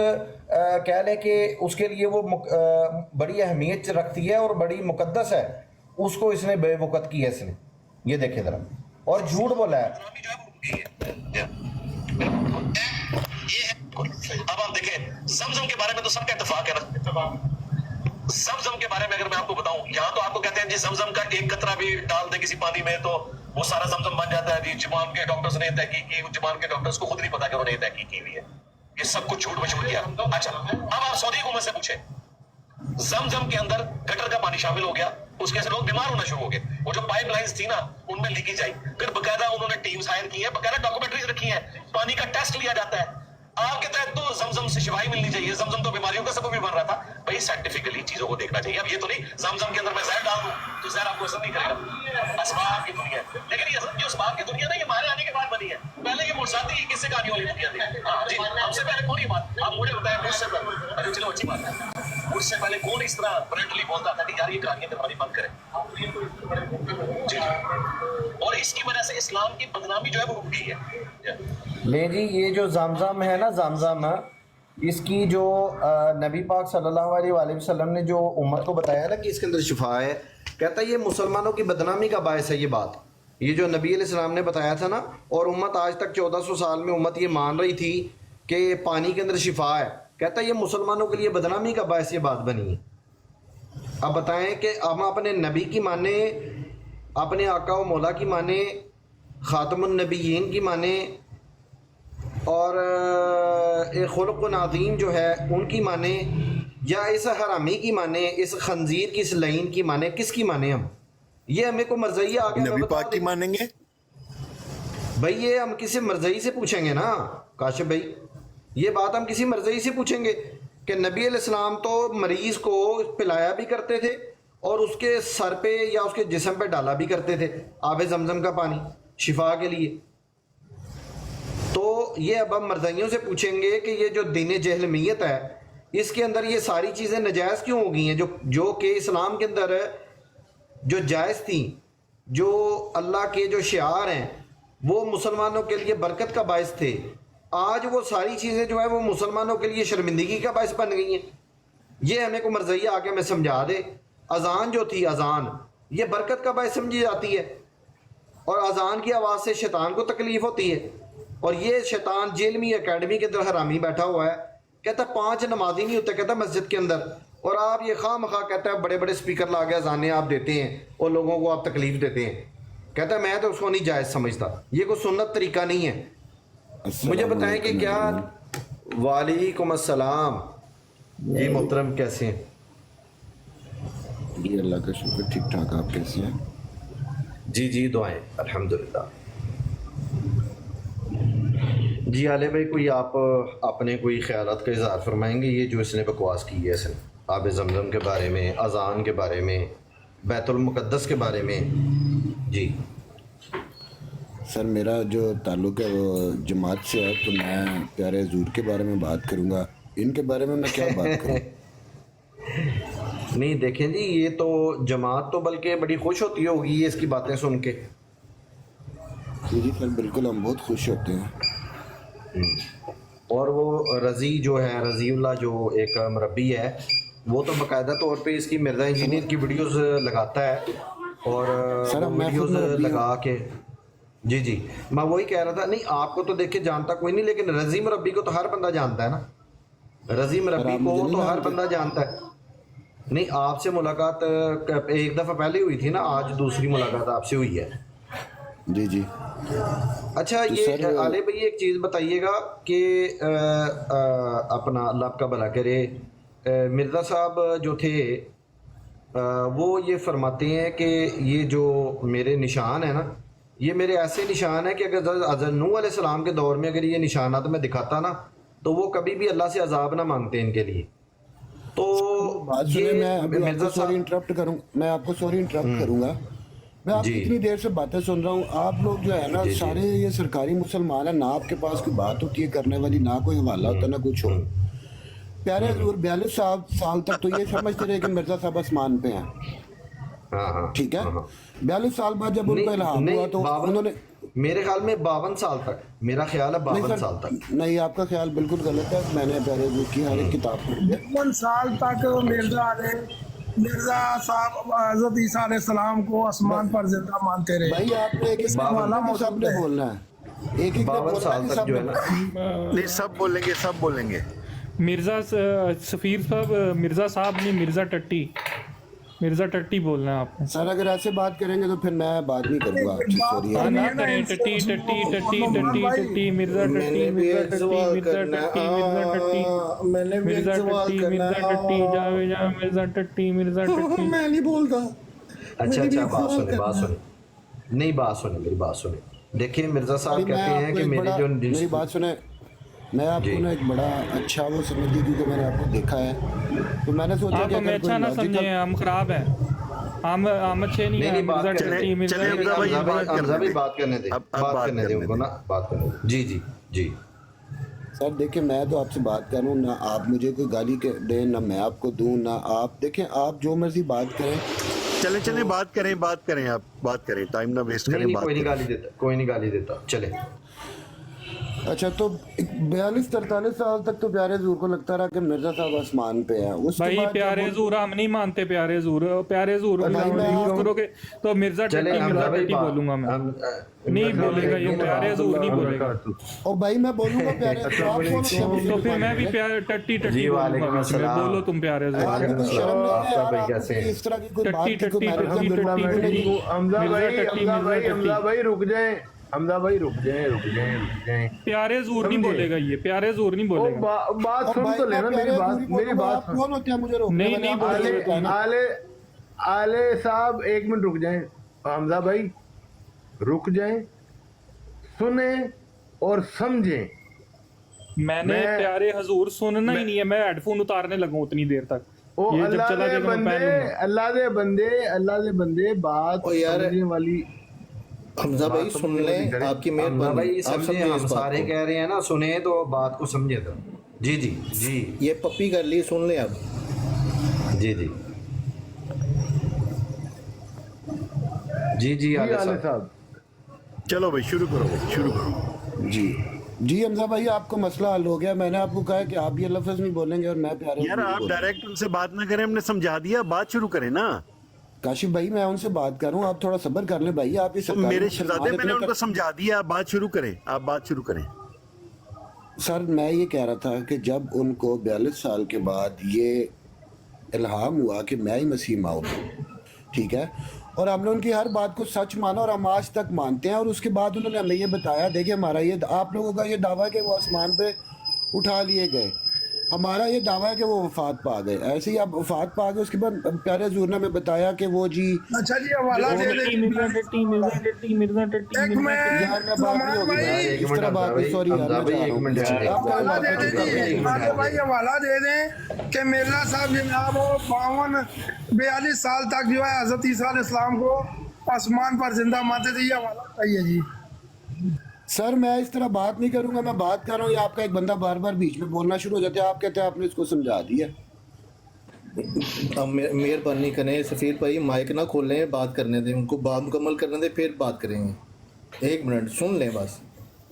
कह लें कि उसके लिए वो बड़ी अहमियत रखती है और बड़ी मुक़द्दस है, उसको इसने बेवक़्त किया इसने। ये देखे जरा, और झूठ बोला है। अब आप देखें ज़मज़म के बारे में तो सबका इत्तेफाक है ना। ज़मज़म के बारे में अगर मैं आपको बताऊं, यहाँ तो आपको कहते हैं जी ज़मज़म का एक कतरा भी डाल दे किसी पानी में तो वो सारा जमजम बन जाता है। जुबान के डॉक्टर्स ने तहकीक की, जुबान के डॉक्टर्स को खुद नहीं पता कि उन्होंने तहकीक की हुई है। ये सब कुछ झूठ मशहूर किया। अच्छा, अब आप सऊदी हुकूमत से पूछे, जमजम के अंदर गटर का पानी शामिल हो गया, उसके से लोग बीमार होना शुरू हो गए। वो जो पाइपलाइंस थी ना, उनमें लीकेज आई। फिर बकायदा उन्होंने टीम्स हायर की है, बकायदा डॉक्यूमेंट्रीज रखी है, पानी का टेस्ट लिया जाता है। आपके तहत तो जमजम से शिफाई मिलनी चाहिए, जमजम तो बीमारियों का सबब भी बन रहा था। भाई साइंटिफिकली चीजों को देखना चाहिए। अब ये तो नहीं जमजम के अंदर मैं जहर डाल दूं तो जहर आपको असर नहीं करेगा। असबाब की दुनिया है, लेकिन ये जो असबाब की दुनिया ना, ये हमारे आने के बाद बनी है। पहले ये मुर्साती किससे कहानी वाली दुनिया थी? हाँ जी, हमसे पहले कौन ये बात आप मुझे बताया? मुझसे पहले। अरे चलो अच्छी बात है, मुझसे पहले कौन इस तरह फ्रेंडली बोलता था कि यार ये कहानियां कहानी बंद करें? जी जी। और इसकी वजह से इस्लाम की बदनामी जो है वो रुक गई है। ले जी, ये जो जमजम है ना, जमजम इसकी जो नबी पाक सल्लल्लाहु अलैहि वसल्लम ने जो उम्मत को बताया ना कि इसके अंदर शिफा है, कहता है ये मुसलमानों की बदनामी का बायस है। ये बात, ये जो नबी अलैहिस्सलाम ने बताया था ना, और उम्मत आज तक 1400 साल में उम्मत ये मान रही थी कि पानी के अंदर शिफा है, कहता है ये मुसलमानों के लिए बदनामी का बायस ये बात बनी है। अब बताएं कि हम अपने नबी की माने, अपने आका व मौला की माने, ख़ातमुन नबीयीन की माने, और एक खुलुक़ नाज़ीम जो है उनकी माने, या इस हरामी की माने, इस खंजीर की, इस लईन की माने, किसकी माने हम? ये हमें को मरज़ई आ गया, नबी पाक की मानेंगे भाई। ये हम किसी मरज़ई से पूछेंगे ना काशिफ भाई, ये बात हम किसी मरज़ई से पूछेंगे कि नबी अलैहिस्सलाम तो मरीज़ को पिलाया भी करते थे और उसके सर पे या उसके जिस्म पे डाला भी करते थे आब जमजम का पानी शिफा के लिए। तो ये अब हम मरज़इयों से पूछेंगे कि ये जो दीन जहलमियत है, इसके अंदर ये सारी चीज़ें नजायज़ क्यों हो गई हैं, जो कि इस्लाम के अंदर जो जायज़ थी, जो अल्लाह के जो शिआर हैं, वो मुसलमानों के लिए बरकत का बायस थे। आज वो सारी चीज़ें जो है वो मुसलमानों के लिए शर्मिंदगी का बायस बन गई हैं। ये हमें को मरज़ई आके मैं समझा दे। अजान जो थी, अजान ये बरकत का बायस समझी जाती है, और अजान की आवाज़ से शैतान को तकलीफ़ होती है। और ये शैतान जेलमी एकेडमी के अंदर हरामी बैठा हुआ है, कहता 5 नमाजी नहीं होते, कहता मस्जिद के अंदर, और आप ये खाम खा कहता है बड़े बड़े स्पीकर ला के अजानें आप देते हैं और लोगों को आप तकलीफ़ देते हैं। कहता है मैं तो उसको नहीं जायज़ समझता, ये कोई सुन्नत तरीका नहीं है। मुझे बताएं कि क्या। वालेकुम अस्सलाम जी मोहतरम, कैसे हैं? जी अल्लाह का शुक्र, ठीक ठाक। आप कैसे हैं? जी जी, दुआएं अल्हम्दुलिल्लाह। जी आले भाई, कोई आप अपने कोई ख्यालात का इज़हार फरमाएंगे? ये जो इसने बकवास की है इसने आब जमजम के बारे में, अजान के बारे में, बैतुल मुक़द्दस के बारे में। जी सर, मेरा जो ताल्लुक़ है वो जमात से है, तो मैं प्यारे हजूर के बारे में बात करूँगा। इनके बारे में मैं क्या बात करूँ? नहीं देखें जी, ये तो जमात तो बल्कि बड़ी खुश होती होगी ये इसकी बातें सुन के। जी सर, बिल्कुल, हम बहुत खुश होते हैं। और वो रज़ी जो है, रज़ीउल्लाह जो एक मरबी है, वो तो बाकायदा तौर पे इसकी मिर्ज़ा इंजीनियर की वीडियोस लगाता है, और सर वीडियोस लगा के। जी जी, मैं वही कह रहा था। नहीं, आपको तो देखे जानता कोई नहीं, लेकिन रज़ी मरबी को तो हर बंदा जानता है ना। रज़ी मरबी को तो हर बंदा जानता है। नहीं, आपसे मुलाकात एक दफ़ा पहले हुई थी ना, आज दूसरी मुलाकात आपसे हुई है। जी जी। अच्छा, तो ये आले भाई एक चीज़ बताइएगा कि अपना अल्लाह आपका भला करे, मिर्ज़ा साहब जो थे वो ये फरमाते हैं कि ये जो मेरे निशान है ना, ये मेरे ऐसे निशान है कि अगर हज़रत नूह अलैहिस्सलाम के दौर में अगर ये निशानात मैं दिखाता ना, तो वो कभी भी अल्लाह से अजाब ना मांगते इनके लिए। तो बात सुने, मैं अभी आपको सॉरी इंटरप्ट करूँगा। मैं आपकी इतनी देर से बातें सुन रहा हूँ। आप लोग जो है ना, सारे ये सरकारी मुसलमान है ना, आपके पास कोई बात होती है करने वाली, ना कोई हवाला होता, ना कुछ हो। प्यारे हजूर 42 साल तक तो ये समझते रहे कि मिर्जा साहब आसमान पे हैं। ठीक है, 42 साल बाद जब उनको इल्हाम हुआ तो उन्होंने, मेरे ख्याल में 52 साल तक, मेरा ख्याल है 52 साल तक। नहीं, आपका ख्याल बिल्कुल गलत है। मैंने प्यारे हजूर की हर एक किताब पढ़ी है। 52 साल तक मिर्जा साहब हज़रत ईसा अलैहिस्सलाम को आसमान पर जिंदा मानते रहे। भाई आपने एक सबने बोलना है, एक 52 साल तक जो है ना। नहीं, सब बोलेंगे। मिर्ज़ा सफ़ीर साहब, मिर्ज़ा साहब नहीं, मिर्ज़ा टट्टी। मिर्जा टट्टी बोलना है आपने। सर अगर ऐसे बात करेंगे तो फिर मैं बात नहीं करूंगा आपसे, सॉरी हाँ ना करें, टट्टी टट्टी टट्टी टट्टी टट्टी मिर्जा टट्टी मिर्जा टट्टी मिर्जा टट्टी मिर्जा टट्टी मिर्जा टट्टी मिर्जा टट्टी जावे जा मिर्जा टट्टी मिर्जा टट्टी। मैं नहीं बोलता। अच्छा अच्छा, बात सुने बात सुने, नहीं बात सुने, मेरी बात सुने। देखिए मिर्जा साहब कहते हैं कि मेरी बात सुने, मैं आपको ना एक बड़ा अच्छा वो समझ दी, क्योंकि मैंने आपको देखा है, तो मैंने सोचा आप हमें अच्छा ना समझे, हम खराब हैं, हम अच्छे नहीं हैं। मिर्जा टट्टी मिर्जा हमजा भाई बात करने दे, बात करने दे उनको ना, बात करने दे। जी जी जी सर देखिए, मैं तो आपसे बात कर रहा हूँ ना, आप मुझे कोई गाली दें ना मैं आपको दूं ना आप, देखें आप जो मर्जी बात करें। चले चले बात करें आप बात करें, टाइम ना वेस्ट करें। कोई नहीं गाली देता, कोई नहीं गाली देता, चले। अच्छा तो 42-43 साल तक तो प्यारे हजूर को लगता रहा कि मिर्जा साहब आसमान पे हैं। भाई प्यारे हजूर हम नहीं मानते, प्यारे हजूर यूज करोगे तो मिर्जा टट्टी बोलूंगा मैं, नहीं बोलेगा ये, प्यारे हजूर नहीं बोलेगा। और भाई मैं बोलूंगा प्यारे, तो फिर मैं भी प्यारे टट्टी टट्टी बोलूंगा, बोलो तुम प्यारे हजूर। इस तरह की कोई टट्टी टट्टी टट्टी टट्टी हमजा भाई रुक जाए, हमजा भाई रुक जाए। प्यारे हजूर नहीं बोलेगा ये, प्यारे हजूर नहीं बोलेगा। बात सुन तो लेना मेरी बात कौन होते हैं मुझे रोकने नहीं नहीं बोलेगा। आले साहब एक मिनट रुक जाएं, हमजा भाई रुक जाएं, सुने और समझें। मैंने प्यारे हजूर सुनना ही नहीं है, मैं हेडफोन उतारने लगा उतनी देर तक। ये जब चला जाएगा मैं पहन लूंगा। अल्लाह दे बंदे बात समझने वाली। हमजा भाई सुन लें, आपकी मेहरबानी भाई समझे, हम सारे कह रहे हैं ना, सुने तो बात को समझे तो। जी जी जी, ये पप्पी कर ली, सुन लें अब। जी जी जी जी आले साहब, चलो भाई शुरू करो जी जी। हमजा भाई आपको मसला हल हो गया, मैंने आपको कहा कि आप ये लफ्ज नहीं बोलेंगे और मैं प्यारे यार, आप डायरेक्ट उनसे बात ना करें, हमने समझा दिया, बात शुरू करें ना। काशिफ भाई मैं उनसे बात कर रहा हूँ, आप थोड़ा सब्र कर ले भाई। आप इस मेरे शहजादे, मैंने उनको समझा दिया, आप बात शुरू करें, आप बात शुरू करें। सर मैं ये कह रहा था कि जब उनको 42 साल के बाद ये इल्हाम हुआ कि मैं ही मसीह माऊद हूँ, ठीक है, और हमने उनकी हर बात को सच माना और हम आज तक मानते हैं, और उसके बाद उन्होंने हमें ये बताया, देखिए हमारा ये, आप लोगों का ये दावा है कि वो आसमान पे उठा लिए गए, हमारा ये दावा है कि वो वफात पा गए। ऐसे ही आप वफात पा गए, उसके बाद प्यारे हजूर ने हमें बताया कि वो जी, अच्छा जी हवाला दे दे। मिर्जा टट्टी मिर्जा टट्टी मिर्जा टट्टी। एक मैं यार मैं बात नहीं होगी इस तरह बात नहीं, सॉरी यार मैं जा रहा हूं। भाई हवाला दे दें कि मिर्जा साहब जनाब वो 42 साल तक जो है हजरत ईसा अलैहिस्सलाम को आसमान पर जिंदा मानते थे, ये हवाला बताइए जी। सर मैं इस तरह बात नहीं करूंगा, मैं बात कर रहा हूँ, ये आपका एक बंदा बार बार बीच में बोलना शुरू हो जाता है, आप कहते हैं आपने इसको समझा दिया। मेहरबानी करें सफीर भाई, माइक ना खोलें, बात करने दें उनको, बात मुकम्मल करने दें, फिर बात करेंगे। एक मिनट सुन लें बस।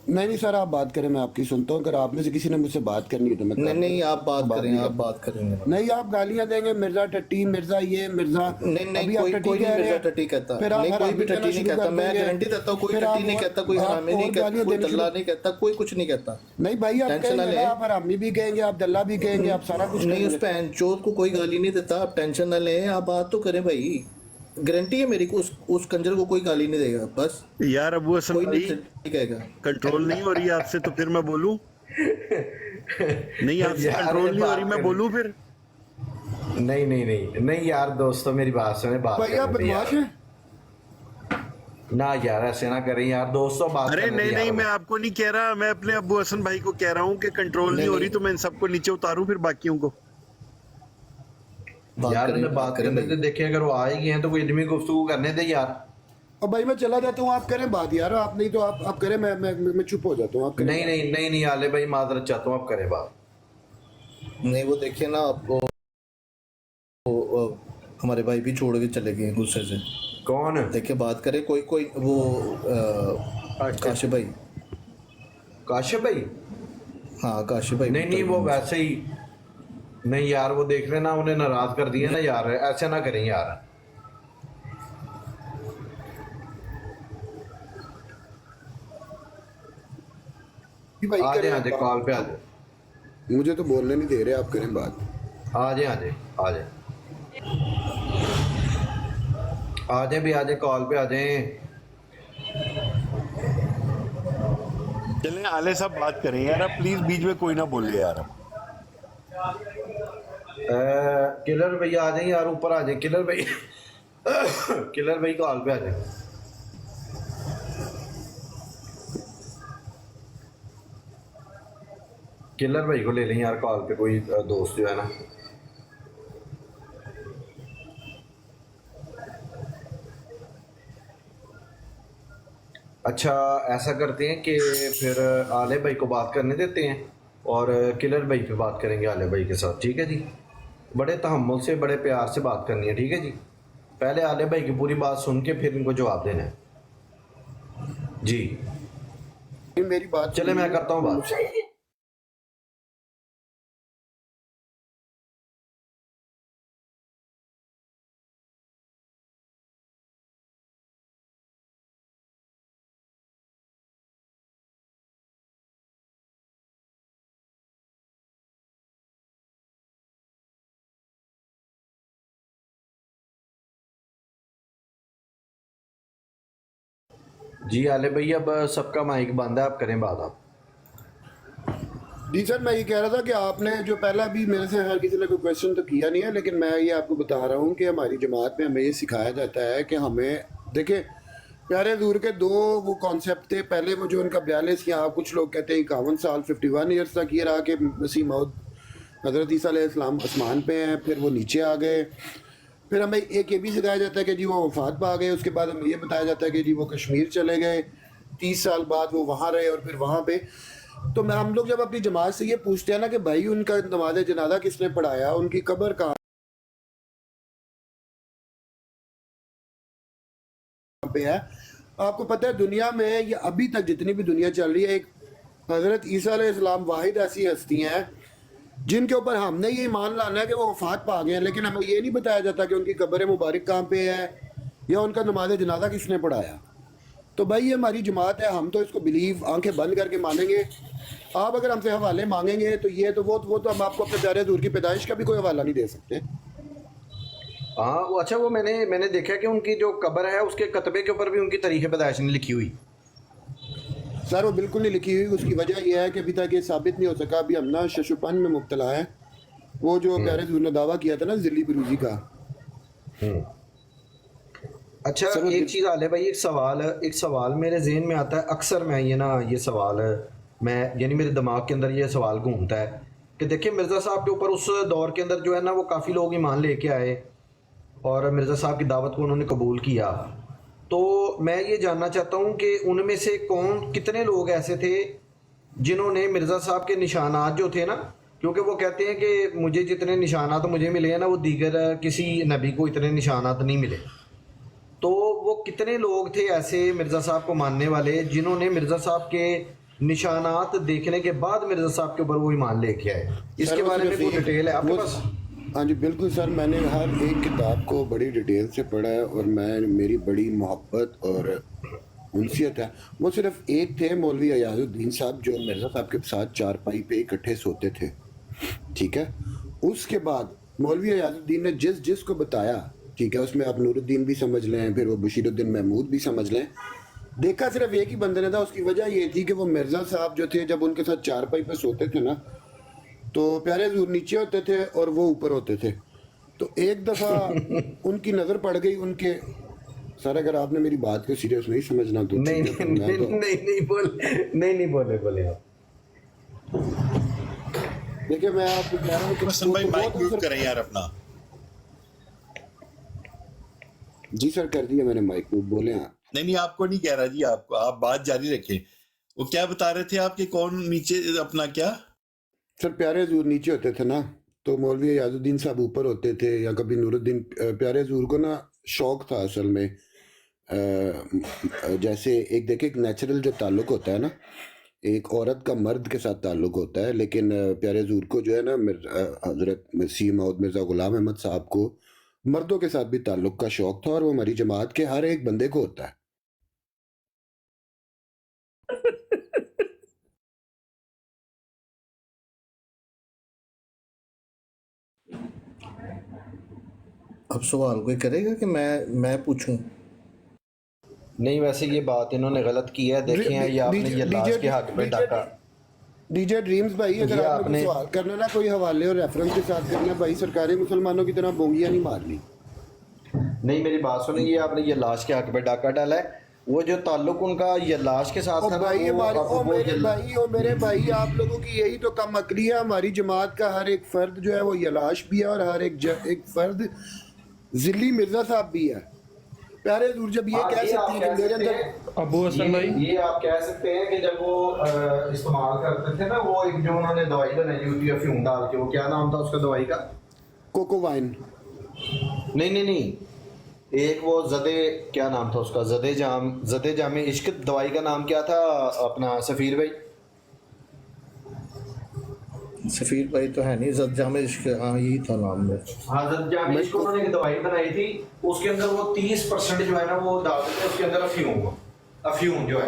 नहीं सर आप बात करें, मैं आपकी सुनता हूँ। अगर आप में से किसी ने मुझसे बात करनी है तो मैं नहीं आप बात करें, आप बात करेंगे। नहीं आप गालियाँ देंगे, मिर्जा टट्टी, मिर्जा ये, मिर्जा नहीं कोई मिर्जा टट्टी कहता, नहीं कोई भी टट्टी नहीं कहता, मैं गारंटी देता हूँ, कोई टट्टी नहीं कहता, कोई हरामी नहीं कहता, कोई दल्ला नहीं कहता, कोई कुछ नहीं कहता। नहीं भाई आप कहेंगे, आप हरामी भी कहेंगे, आप दल्ला भी कहेंगे, आप सारा कुछ नहीं, उस पे चोर को कोई गाली नहीं देता, आप टेंशन ना लें, आप बात तो करें भाई, गारंटी है मेरी को उस कंजर को कोई गाली नहीं देगा। बस यार अब वो कोई नहीं कहेगा, कंट्रोल नहीं हो रही आपसे, तो फिर मैं बोलूं? नहीं आपसे कंट्रोल नहीं हो रही, मैं बोलूं फिर? नहीं यार दोस्तों मेरी बात सुने, बात भाई आप बदमाश हैं ना यार, ऐसे ना करें यार दोस्तों, बात। अरे नहीं मैं आपको नहीं कह रहा, मैं अपने अब्बू हसन भाई को कह रहा हूँ कि कंट्रोल नहीं हो रही, तो मैं इन सबको नीचे उतारूं फिर बाकियों को। यार बात करने दे, देखें अगर वो आएगी हैं तो कोई इल्मी गुफ्तगू करने दे यार। अब भाई मैं चला जाता हूँ, आप करें बात यार, आप नहीं तो आप करें, मैं चुप हो जाता हूँ, आप करें। नहीं आले भाई मादरत चाहता हूँ, आप करें बात। नहीं वो देखिए ना, आपको हमारे भाई भी छोड़ के चले गए गुस्से से। कौन? देखिए बात करे कोई वो काशिफ भाई। काशिफ भाई? हाँ काशिफ भाई। नहीं वो वैसे ही नहीं यार, वो देख लेना उन्हें नाराज कर दिया ना यार, ऐसे ना करें यार। आ जाए कॉल पे, आ जाए, मुझे तो बोलने नहीं दे रहे, आप करें बात। आ जाए आ जाए भी, आ जाए, कॉल पे आ जाए। चलें आले साहब बात करें यार, आप प्लीज बीच में कोई ना बोले यार। किलर भैया आ जाए यार, ऊपर आ जाए किलर भाई। किलर भाई कॉल पे आ जाए। किलर भाई को ले लें यार कॉल पे, कोई दोस्त जो है ना। अच्छा ऐसा करते हैं कि फिर आले भाई को बात करने देते हैं और किलर भाई पे बात करेंगे आले भाई के साथ, ठीक है जी। बड़े तहम्मुल से, बड़े प्यार से बात करनी है, ठीक है जी। पहले आले भाई की पूरी बात सुन के फिर इनको जवाब देना है जी। मेरी बात चले मैं करता हूँ बात। जी आले भाई अब सबका माइक बंद है, आप करें बात आप। जी सर, मैं ये कह रहा था कि आपने जो पहला भी मेरे से हर किसी ने कोई क्वेश्चन तो किया नहीं है, लेकिन मैं ये आपको बता रहा हूँ कि हमारी जमात में हमें ये सिखाया जाता है कि हमें देखिए प्यारे हजूर के दो वो कॉन्सेप्ट थे। पहले वो जो उनका 42 या कुछ लोग कहते हैं 51 साल 51 ईयर्स तक ये रहा कि मसीह मौद हज़रत ईसा अलैहिस्सलाम आसमान पे हैं, फिर वो नीचे आ गए। फिर हमें एक ये भी सिखाया जाता है कि जी वो वफात पा गए। उसके बाद हमें ये बताया जाता है कि जी वो कश्मीर चले गए, 30 साल बाद वो वहाँ रहे और फिर वहाँ पे। तो मैं हम लोग जब अपनी जमात से ये पूछते हैं ना कि भाई उनका नमाज जनाजा किसने पढ़ाया, उनकी कब्र कहाँ पे है, आपको पता है दुनिया में ये अभी तक जितनी भी दुनिया चल रही है, एक हज़रत ईसा अलैहिस्सलाम वाहिद ऐसी हस्ती हैं जिनके ऊपर हमने ये ईमान लाना है कि वो वफात पा गए हैं, लेकिन हमें ये नहीं बताया जाता कि उनकी कब्र मुबारक कहाँ पे है या उनका नमाज जनाजा किसने पढ़ाया। तो भाई ये हमारी जमात है, हम तो इसको बिलीव आंखें बंद करके मानेंगे। आप अगर हमसे हवाले मांगेंगे तो ये तो वो तो हम आपको अपने प्यारे हजूर की पैदाइश का भी कोई हवाला नहीं दे सकते। हाँ वो अच्छा, वो मैंने देखा कि उनकी जो कब्र है उसके कतबे के ऊपर भी उनकी तारीख पैदाइश नहीं लिखी हुई। सर वो बिल्कुल नहीं लिखी हुई। उसकी वजह यह है कि अभी तक ये साबित नहीं हो सका। अभी हम ना शशुपन में मुब्तला है। वो जो प्यारे हजूर ने दावा किया था ना ज़िली बरूजी का। अच्छा एक चीज़ आले भाई, एक सवाल मेरे जहन में आता है अक्सर। मैं ये सवाल मैं यानी मेरे दिमाग के अंदर ये सवाल घूमता है कि देखिए मिर्ज़ा साहब के ऊपर उस दौर के अंदर जो है ना वो काफ़ी लोग ईमान लेके आए और मिर्ज़ा साहब की दावत को उन्होंने कबूल किया। तो मैं ये जानना चाहता हूँ कि उनमें से कितने लोग ऐसे थे जिन्होंने मिर्ज़ा साहब के निशानात जो थे ना, क्योंकि वो कहते हैं कि मुझे जितने निशानात मुझे मिले हैं ना वो दीगर किसी नबी को इतने निशानात नहीं मिले। तो वो कितने लोग थे ऐसे मिर्ज़ा साहब को मानने वाले जिन्होंने मिर्ज़ा साहब के निशानात देखने के बाद मिर्ज़ा साहब के ऊपर वो ईमान लेके आए? इसके बारे में कोई डिटेल है आपके पास? हाँ जी बिल्कुल सर, मैंने हर एक किताब को बड़ी डिटेल से पढ़ा है और मेरी बड़ी मोहब्बत और उनसियत है। वो सिर्फ एक थे मौलवी अयाजुद्दीन साहब जो मिर्ज़ा साहब के साथ चारपाई पे इकट्ठे सोते थे, ठीक है। उसके बाद मौलवी अयाजुद्दीन ने जिस को बताया, ठीक है, उसमें आप नूरुद्दीन भी समझ लें, फिर वो बशीरुद्दीन महमूद भी समझ लें, देखा सिर्फ एक ही बंदे ने था। उसकी वजह ये थी कि वो मिर्ज़ा साहब जो थे जब उनके साथ चारपाई पे सोते थे ना तो प्यारे हजूर नीचे होते थे और वो ऊपर होते थे। तो एक दफ़ा उनकी नज़र पड़ गई उनके। सर अगर आपने मेरी बात को सीरियस नहीं समझना तो नहीं बोले आप। देखिए मैं आपको कह रहा हूँ कि भाई माइक म्यूट करें यार अपना। जी सर कर दिया मैंने माइक म्यूट, बोले आप। नहीं आपको नहीं कह रहा जी, आपको, आप बात जारी रखें। वो क्या बता रहे थे आपके, कौन नीचे अपना क्या? सर प्यारे हजूर नीचे होते थे ना तो मौलवी अयाजुद्दीन साहब ऊपर होते थे या कभी नूरुद्दीन। प्यारे हजूर को ना शौक था असल में, जैसे एक देखिए एक नेचुरल जो ताल्लुक होता है ना, एक औरत का मर्द के साथ ताल्लुक होता है, लेकिन प्यारे हजूर को जो है ना हजरत मसीह मौद मिर्ज़ा गुलाम अहमद साहब को मर्दों के साथ भी ताल्लुक का शौक था और वो हमारी जमात के हर एक बंदे को होता है। अब सवाल कोई करेगा कि मैं पूछूं? नहीं, वैसे ये बात इन्होंने गलत की है। देखें ये आपने ये लाश के हक में डाका। डीजे ड्रीम्स भाई, अगर आपने सवाल करना ना कोई हवाले और रेफरेंस के साथ करना भाई, सरकारी मुसलमानों की तरह बोंगियां नहीं मारनी। नहीं, मेरी बात सुनिए, ये आपने ये लाश के हक में डाका डाला है। वो जो ताल्लुक उनका ये लाश के साथ था, भाई हमारे मेरे भाई आप लोगों की यही तो कम अकली है। हमारी जमात का हर एक फर्द जो है वो यलाश भी है, और हर एक फर्द जिली मिर्जा साहब भी है। प्यारे दूर जब ये कह सकते हैं कि मेरे अंदर अबू हसन भाई, ये आप कह सकते हैं कि जब वो इस्तेमाल करते थे ना, वो एक जो उन्होंने दवाई बनाई हुई थी अफीम डाल के, वो क्या नाम था उसका दवाई का? कोकोवाइन। नहीं, एक वो जदे, क्या नाम था उसका? जदे जामे इश्क दवाई का नाम क्या था अपना सफीर भाई? सफीर भाई तो है नहीं, जद जामे इश्क, हाँ यही था नाम में। हाँ, जद जामे इश्क उन्होंने एक दवाई बनाई थी, उसके अंदर वो 30% जो है ना वो डाल देते हैं उसके अंदर अफ्यूम जो है।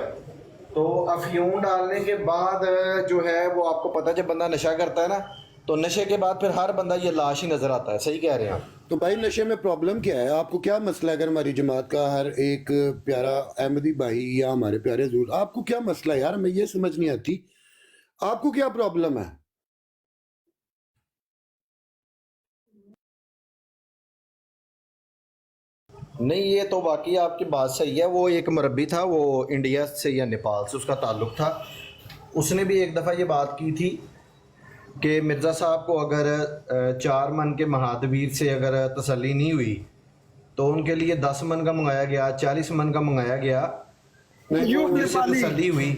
तो अफ्यूम डालने के बाद जो है वो आपको पता है जब बंदा नशा करता है ना, तो नशे के बाद फिर हर बंदा ये लाश ही नजर आता है। सही कह रहे हैं आप। तो भाई नशे में प्रॉब्लम क्या है? आपको क्या मसला है? अगर हमारी जमात का हर एक प्यारा अहमदी भाई या हमारे प्यारे हजूर, आपको क्या मसला है यार? हमें ये समझ नहीं आती, आपको क्या प्रॉब्लम है? नहीं, ये तो वाकई आपकी बात सही है। वो एक मुरब्बी था, वो इंडिया से या नेपाल से उसका ताल्लुक था। उसने भी एक दफ़ा ये बात की थी कि मिर्ज़ा साहब को अगर 4 मन के महादवीर से अगर तसल्ली नहीं हुई तो उनके लिए 10 मन का मंगाया गया, 40 मन का मंगाया गया, तसल्ली हुई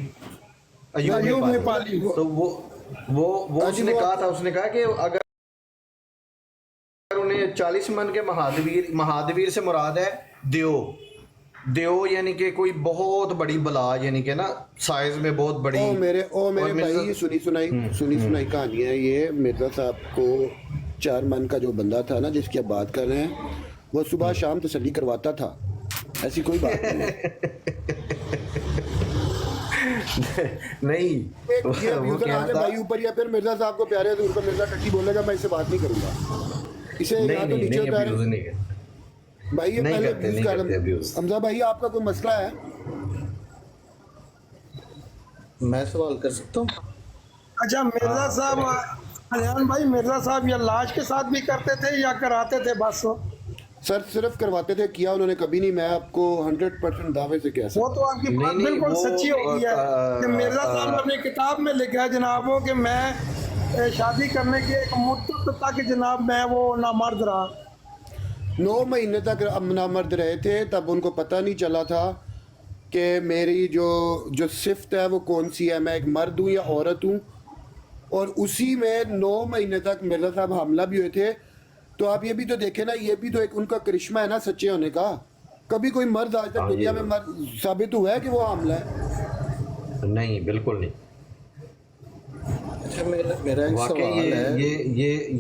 अयूब नेपाली। तो वो उसने कहा था, उसने कहा कि अगर उन्हें 40 मन के महादवीर से मुराद है देव यानी कि कोई बहुत बड़ी बला, यानी कि ना साइज में बहुत बड़ी। ओ मेरे भाई, ये सुनी सुनाई कहानी है। ये मिर्जा साहब को 4 मन का जो बंदा था ना जिसकी आप बात कर रहे हैं, वो सुबह शाम तसल्ली करवाता था। ऐसी कोई बात नहीं है। नहीं, भाई ऊपर, या फिर मिर्जा साहब को प्यारे हजूर को मिर्जा टट्टी बोलेगा, मैं इससे बात नहीं करूंगा। इसे या तो नीचे उतारे भाई। ये पहले हमजा भाई, आपका कोई मसला है? मैं सवाल कर सकता हूँ? अच्छा, मिर्जा साहब, अयान भाई, मिर्जा साहब या लाश के साथ भी करते थे या कराते थे बस? सर सिर्फ करवाते थे, किया उन्होंने कभी नहीं। मैं आपको 100% दावे से कह सकता हूं। वो तो आपकी बात बिल्कुल सच्ची होगी है कि मिर्जा साहब ने अपनी किताब में लिखा है जनाबों कि मैं शादी करने की एक मुद्दत तक जनाब मैं वो नामर्द रहा। 9 महीने तक नामर्द रहे थे। तब उनको पता नहीं चला था कि मेरी जो सिफ्त है वो कौन सी है, मैं एक मर्द हूँ या औरत हूँ। और उसी में 9 महीने तक मिर्जा साहब हमला भी हुए थे। तो आप ये भी तो देखें ना, ये भी तो एक उनका करिश्मा है ना सच्चे होने का। कभी कोई मर्द आज तक दुनिया में साबित हुआ है कि वो हमला है? नहीं, बिल्कुल नहीं। अच्छा, मेरा एक सवाल है।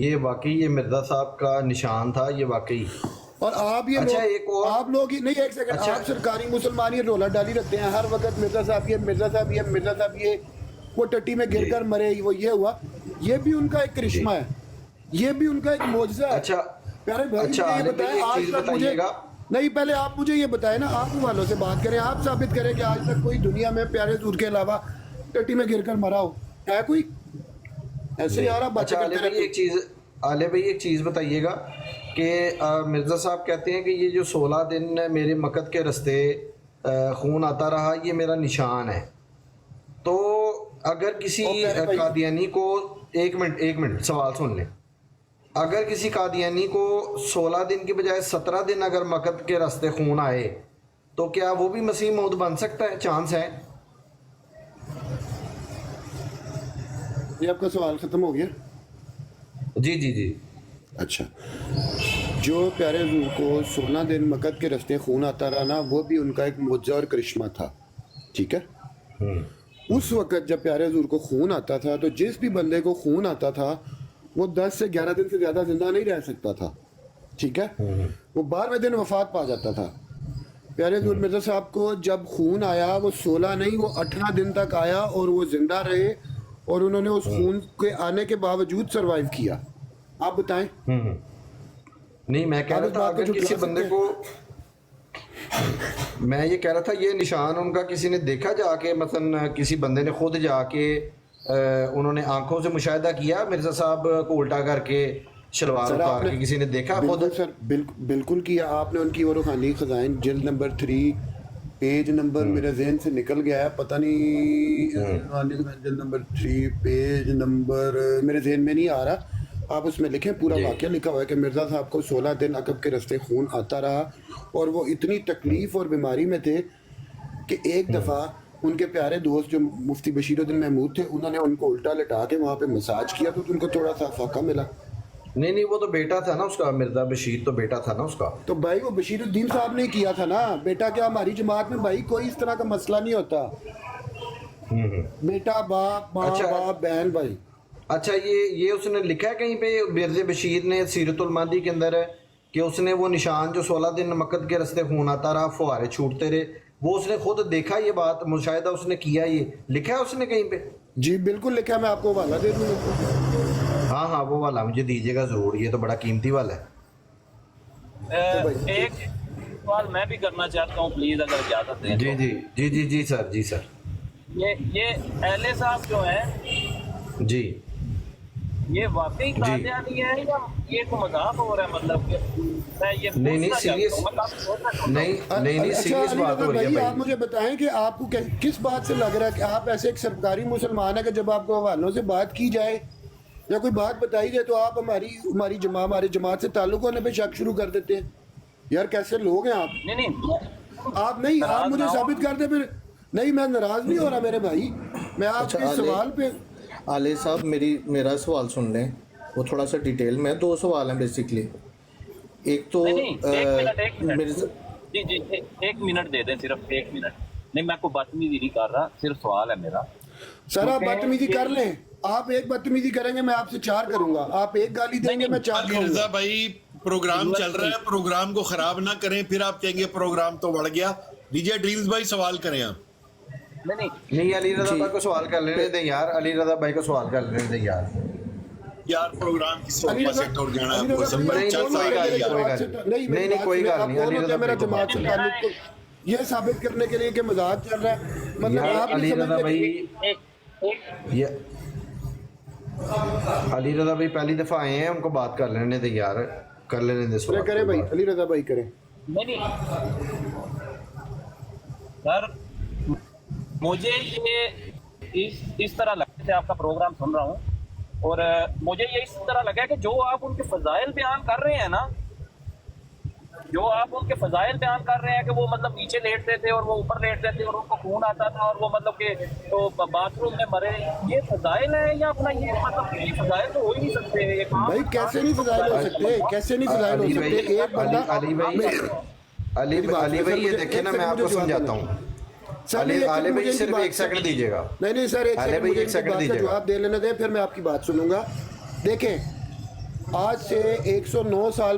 ये वाकई ये मिर्जा साहब का निशान था, ये वाकई। और आप ये अच्छा, एक और आप लोग ही नहीं, एक सेकंड, अच्छा, आप सरकारी मुसलमान ये रोला डाली रखते हैं हर वक्त, मिर्जा साहब ये, मिर्जा साहब ये, मिर्जा साहब ये, वो टट्टी में गिरकर मरे, वो ये हुआ। ये भी उनका एक करिश्मा है, ये भी उनका एक मौजज़ा है। अच्छा प्यारे भाई, अच्छा, ये बताएं आज तक मुझे नहीं, पहले आप मुझे ये बताएं ना, आप वालों से बात करें, आप साबित करें कि आज तक कोई दुनिया में प्यारे दूर के अलावा टट्टी में गिरकर मरा हो, है कोई? ऐसे यार आप बातें करते रहते। आले भाई एक चीज़ बताइएगा कि मिर्ज़ा साहब कहते हैं कि ये जो 16 दिन मेरे मकद के रास्ते खून आता रहा, ये मेरा निशान है। तो अगर किसी कादियानी को, एक मिनट सवाल सुन लें, अगर किसी कादियानी को 16 दिन की बजाय 17 दिन अगर मकद के रास्ते खून आए तो क्या वो भी मसीह मौद बन सकता है? चांस है? ये आपका सवाल खत्म हो गया? जी। अच्छा, जो प्यारे रूह को 16 दिन मकद के रास्ते खून आता रहा ना, वो भी उनका एक मुआवजा और करिश्मा था। ठीक है? उस वक़्त जब प्यारे हजूर को खून आता था, तो जिस भी बंदे को खून आता था वो 10 से 11 दिन से ज़्यादा जिंदा नहीं रह सकता था। ठीक है? वो 12वें दिन वफात पा जाता था। प्यारे हजूर मिर्ज़ा साहब को जब खून आया, वो 16 नहीं, वो 18 दिन तक आया और वो जिंदा रहे, और उन्होंने उस खून के आने के बावजूद सरवाइव किया। आप बताएं। नहीं, मैं कह आप रहा इस था बात को अगर किसी झुठला बंदे सकते हैं? को, मैं ये कह रहा था ये निशान उनका किसी ने देखा जाके, मसलन किसी बंदे ने खुद जाके उन्होंने आंखों से मुशाहिदा किया मिर्जा साहब को उल्टा करके शलवार सर उतार आपने के, किसी ने देखा बिल्कुल खुद? सर, बिल्कुल किया आपने। उनकी वो रुहानी खजाइन जिल्द नंबर 3 पेज नंबर मेरे जहन से निकल गया है, पता नहीं रुहानी खजाइन जिल्द नंबर 3 पेज नंबर मेरे जहन में नहीं आ रहा, आप उसमें लिखें, पूरा वाकया लिखा हुआ है कि मिर्ज़ा साहब को 16 दिन अकब के रास्ते खून आता रहा और वो इतनी तकलीफ और बीमारी में थे कि एक दफ़ा उनके प्यारे दोस्त जो मुफ्ती बशीरुद्दीन महमूद थे, उन्होंने उनको उल्टा लटा के वहाँ पे मसाज किया तो उनको थोड़ा सा फाका मिला। नहीं, वो तो बेटा था ना उसका, मिर्जा बशीर तो बेटा था ना उसका। तो भाई वो बशीरुद्दीन साहब ने किया था ना, बेटा क्या, हमारी जमात में भाई कोई इस तरह का मसला नहीं होता, बेटा बाप माँ बाप बहन भाई। अच्छा, ये उसने लिखा है कहीं पे मिर्जा बशीर ने सीरतुल मादी के अंदर है कि उसने वो निशान जो 16 दिन मक्कद के रास्ते खून आता रहा, फुहारे छूटते रहे, वो उसने खुद देखा, ये बात मुशाहिदा उसने किया, ये लिखा है उसने कहीं पे? जी बिल्कुल लिखा है, मैं आपको हवाला दे दूंगा। हाँ, वो वाला मुझे दीजिएगा जरूर, ये तो बड़ा कीमती वाला है। एक सवाल मैं भी करना चाहता हूँ प्लीज, अगर इजाजत दें। जी सर। ये अहले साहब जो है जी, ये वाकई कादियानी है या ये तो मजाक हो रहा है? मतलब कि मैं ये नहीं सीरियस, नहीं सीरियस बात हो रही है भाई। आप मुझे बताएं कि आपको किस बात से लग रहा है कि आप ऐसे एक सरकारी मुसलमान है कि जब आपको हवालों से बात की जाए या कोई बात बताई जाए तो आप हमारी जमात से ताल्लुक होने पे शक शुरू कर देते हैं? यार कैसे लोग हैं आप? नहीं आप मुझे साबित कर दे फिर। नहीं, मैं नाराज नहीं हो रहा मेरे भाई, मैं आपके सवाल पे। आले साहब मेरा सवाल सुन लें, वो थोड़ा सा डिटेल में, 2 सवाल हैं बेसिकली। एक तो एक मिनट दे दें, सिर्फ 1 मिनट। नहीं, मैं कोई बदतमीजी नहीं कर रहा, सिर्फ सवाल है मेरा। सर आप बदतमीजी कर लें, आप एक बदतमीजी करेंगे मैं आपसे 4 करूंगा, आप एक गाली देंगे मैं 4 करूंगा। भाई प्रोग्राम चल रहा है, प्रोग्राम को खराब ना करें, फिर आप कहेंगे प्रोग्राम तो बढ़ गया। डीजे ड्रीम्स भाई सवाल करें आप। नहीं, अली रज़ा भाई को सवाल कर लेने दें यार, अली रज़ा भाई को सवाल कर लेने दें यार प्रोग्राम किस तरह से तोड़ जाना आपको नहीं, कोई गल नहीं, अली रज़ा मेरा जमात से ताल्लुक ये साबित करने के लिए कि मजाक चल रहा है, मतलब आप अली रज़ा भाई पहली दफा आए हैं, उनको बात कर लेने दें यार, कर लेने दें सवाल। करें भाई, अली रज़ा भाई करें। नहीं सर, मुझे ये इस तरह लगता है, आपका प्रोग्राम सुन रहा हूँ और मुझे ये इस तरह लगा कि जो आप उनके फजाइल बयान कर रहे हैं ना, जो आप उनके फजाइल बयान कर रहे हैं कि वो मतलब नीचे लेटते थे और वो ऊपर लेटते थे और उनको खून आता था और वो मतलब कि तो बाथरूम में मरे, ये फजाइल है या अपना ये मतलब ये फजाइल तो हो ही नहीं सकते ये भाई? कैसे नहीं फजाइल हो सकते, कैसे नहीं फजाइल हो सकते? एक बंदा अली भाई ये देखिए ना, मैं आपको समझाता हूँ। आले भाई सिर्फ 1 सेकंड दीजिएगा। नहीं सर, एक सेकंड मुझे जवाब दे लेने दें, फिर मैं आपकी बात सुनूंगा। देखें, आज से 109 साल